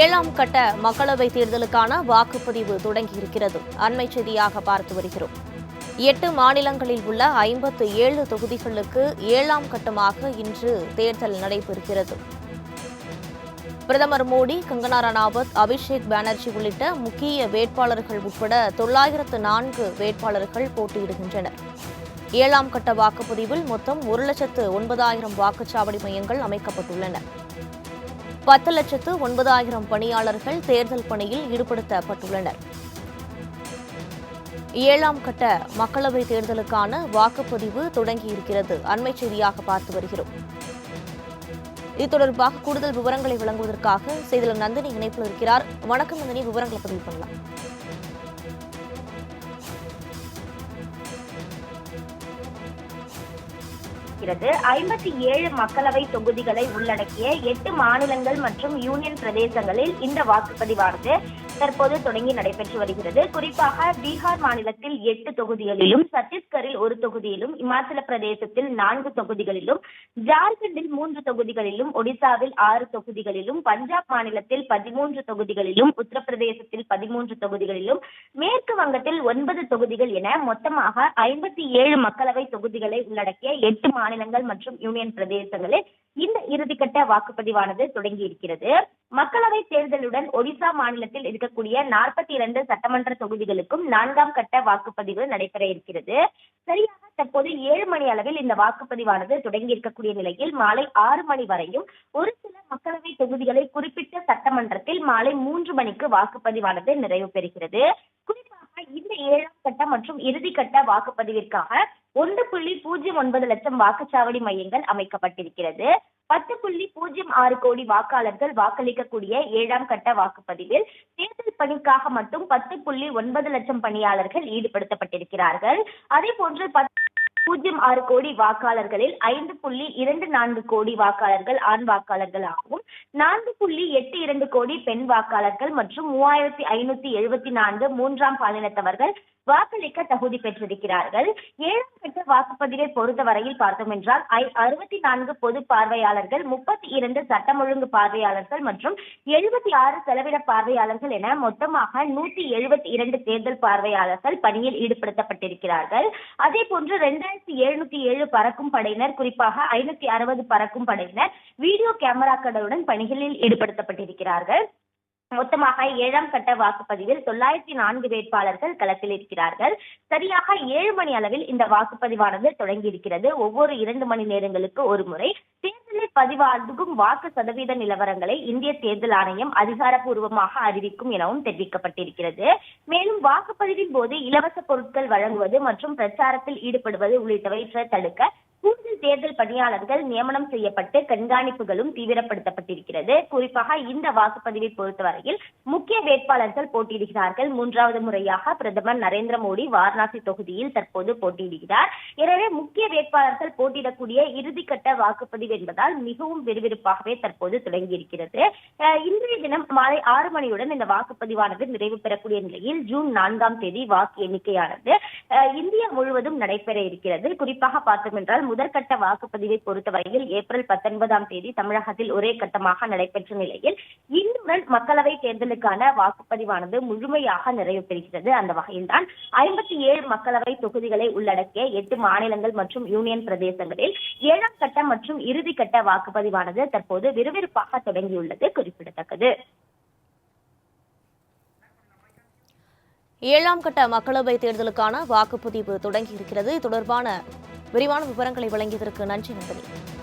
ஏழாம் கட்ட மக்களவைத் தேர்தலுக்கான வாக்குப்பதிவு தொடங்கியிருக்கிறது. அண்மை செய்தியாக பார்த்து வருகிறோம். 8 மாநிலங்களில் உள்ள 57 தொகுதிகளுக்கு 7ஆம் கட்டமாக இன்று தேர்தல் நடைபெறுகிறது. பிரதமர் மோடி, கங்கனா ரணாவத், அபிஷேக் பானர்ஜி உள்ளிட்ட முக்கிய வேட்பாளர்கள் உட்பட 904 வேட்பாளர்கள் போட்டியிடுகின்றனர். 7ஆம் கட்ட வாக்குப்பதிவில் மொத்தம் 1,09,000 வாக்குச்சாவடி மையங்கள் அமைக்கப்பட்டுள்ளன. 10,09,000 பணியாளர்கள் தேர்தல் பணியில் ஈடுபடுத்தப்பட்டுள்ளனர். 7ஆம் கட்ட மக்களவைத் தேர்தலுக்கான வாக்குப்பதிவு தொடங்கியிருக்கிறது. அண்மை செய்தியாக பார்த்து வருகிறோம். இது தொடர்பாக கூடுதல் விவரங்களை வழங்குவதற்காக செய்தியாளர் நந்தினி இணைப்பில் இருக்கிறார். வணக்கம் நந்தினி, விவரங்களை பதிவு பண்ணலாம். 57 மக்களவை தொகுதிகளை உள்ளடக்கிய 8 மாநிலங்கள் மற்றும் யூனியன் பிரதேசங்களில் இந்த வாக்குப்பதிவானது தற்போது தொடங்கி நடைபெற்று வருகிறது. குறிப்பாக பீகார் மாநிலத்தில் 8 தொகுதிகளிலும், சத்தீஸ்கரில் 1 தொகுதியிலும், இமாச்சல பிரதேசத்தில் 4 தொகுதிகளிலும், ஜார்க்கண்டில் 3 தொகுதிகளிலும், ஒடிசாவில் 6 தொகுதிகளிலும், பஞ்சாப் மாநிலத்தில் 13 தொகுதிகளிலும், உத்தரப்பிரதேசத்தில் 13 தொகுதிகளிலும், மேற்கு வங்கத்தில் 9 தொகுதிகள் என மொத்தமாக 57 மக்களவை தொகுதிகளை உள்ளடக்கிய 8 மாநிலங்கள் மற்றும் யூனியன் பிரதேசங்களில் இந்த இறுதிக்கட்ட வாக்குப்பதிவானது தொடங்கி இருக்கிறது. மக்களவை தேர்தலுடன் ஒடிசா மாநிலத்தில் இருக்கக்கூடிய 42 சட்டமன்ற தொகுதிகளுக்கும் 4ஆம் கட்ட வாக்குப்பதிவு நடைபெற இருக்கிறது. சரியாக தற்போது 7 மணி அளவில் இந்த வாக்குப்பதிவானது தொடங்கி இருக்கக்கூடிய நிலையில் மாலை 6 மணி வரையும், ஒரு சில மக்களவை தொகுதிகளை குறிப்பிட்ட சட்டமன்றத்தில் மாலை 3 மணிக்கு வாக்குப்பதிவானது நிறைவு பெறுகிறது. குறிப்பாக இந்த 7ஆம் கட்ட மற்றும் இறுதிக்கட்ட வாக்குப்பதிவிற்காக 1.09 லட்சம் வாக்குச்சாவடி மையங்கள் அமைக்கப்பட்டிருக்கிறது. 10.06 கோடி வாக்காளர்கள் வாக்களிக்கக்கூடிய 7ஆம் கட்ட வாக்குப்பதிவில் தேர்தல் பணிக்காக மட்டும் 10.9 லட்சம் பணியாளர்கள் ஈடுபடுத்தப்பட்டிருக்கிறார்கள். அதே போன்று 10.06 கோடி வாக்காளர்களில் 5.24 கோடி வாக்காளர்கள் ஆண் வாக்காளர்கள் ஆகும். 4.82 கோடி பெண் வாக்காளர்கள் மற்றும் 3,574 மூன்றாம் பாலினத்தவர்கள் வாக்களிக்க தகுதி பெற்றிருக்கிறார்கள். 7ஆம் கட்ட வாக்குப்பதிவை பொறுத்தவரையில் பார்த்தோம் என்றால் 64 பொது பார்வையாளர்கள், 32 சட்டம் ஒழுங்கு பார்வையாளர்கள் மற்றும் 76 செலவின பார்வையாளர்கள் என மொத்தமாக 172 தேர்தல் பார்வையாளர்கள் பணியில் ஈடுபடுத்தப்பட்டிருக்கிறார்கள். அதே போன்று 2707 பறக்கும் படையினர், குறிப்பாக 560 பறக்கும் படையினர் வீடியோ கேமராக்களுடன் பணிகளில் ஈடுபடுத்தப்பட்டிருக்கிறார்கள். மொத்தமாக 7ஆம் கட்ட வாக்குப்பதிவில் 904 வேட்பாளர்கள் களத்தில் இருக்கிறார்கள். சரியாக 7 மணி அளவில் இந்த வாக்குப்பதிவானது தொடங்கி இருக்கிறது. ஒவ்வொரு 2 மணி நேரங்களுக்கு ஒரு முறை தேர்தலில் பதிவாகும் வாக்கு சதவீத நிலவரங்களை இந்திய தேர்தல் ஆணையம் அதிகாரப்பூர்வமாக அறிவிக்கும் எனவும் தெரிவிக்கப்பட்டிருக்கிறது. மேலும் வாக்குப்பதிவின் போது இலவச பொருட்கள் வழங்குவது மற்றும் பிரச்சாரத்தில் ஈடுபடுவது உள்ளிட்டவற்றை தடுக்க கூடுதல் தேர்தல் பணியாளர்கள் நியமனம் செய்யப்பட்டு கண்காணிப்புகளும் தீவிரப்படுத்தப்பட்டிருக்கிறது. குறிப்பாக இந்த வாக்குப்பதிவை பொறுத்தவரையில் முக்கிய வேட்பாளர்கள் போட்டியிடுகிறார்கள். 3வது முறையாக பிரதமர் நரேந்திர மோடி வாரணாசி தொகுதியில் தற்போது போட்டியிடுகிறார். எனவே முக்கிய வேட்பாளர்கள் போட்டியிடக்கூடிய இறுதிக்கட்ட வாக்குப்பதிவு என்பதால் மிகவும் விறுவிறுப்பாகவே தற்போது தொடங்கியிருக்கிறது. இன்றைய தினம் மாலை 6 மணியுடன் இந்த வாக்குப்பதிவானது நிறைவு பெறக்கூடிய நிலையில் ஜூன் 4ஆம் தேதி வாக்கு எண்ணிக்கையானது இந்தியா முழுவதும் நடைபெற இருக்கிறது. குறிப்பாக பார்த்தோம் என்றால் முதற்கட்ட வாக்குப்பதிவை பொறுத்தவரையில் ஏப்ரல் 19ஆம் தேதி தமிழகத்தில் ஒரே கட்டமாக நடைபெற்ற நிலையில் இன்றுடன் மக்களவை தேர்தலுக்கான வாக்குப்பதிவானது முழுமையாக நிறைவு பெறுகிறது. அந்த வகையில்தான் 57 மக்களவை தொகுதிகளை உள்ளடக்கிய 8 மாநிலங்கள் மற்றும் யூனியன் பிரதேசங்களில் 7ஆம் கட்ட மற்றும் இறுதிக்கட்ட வாக்குப்பதிவானது தற்போது விறுவிறுப்பாக தொடங்கியுள்ளது குறிப்பிடத்தக்கது. 7ஆம் கட்ட மக்களவைத் தேர்தலுக்கான வாக்குப்பதிவு தொடங்கியிருக்கிறது. இது தொடர்பான விரிவான விவரங்களை வழங்கியதற்கு நன்றி நந்தினி.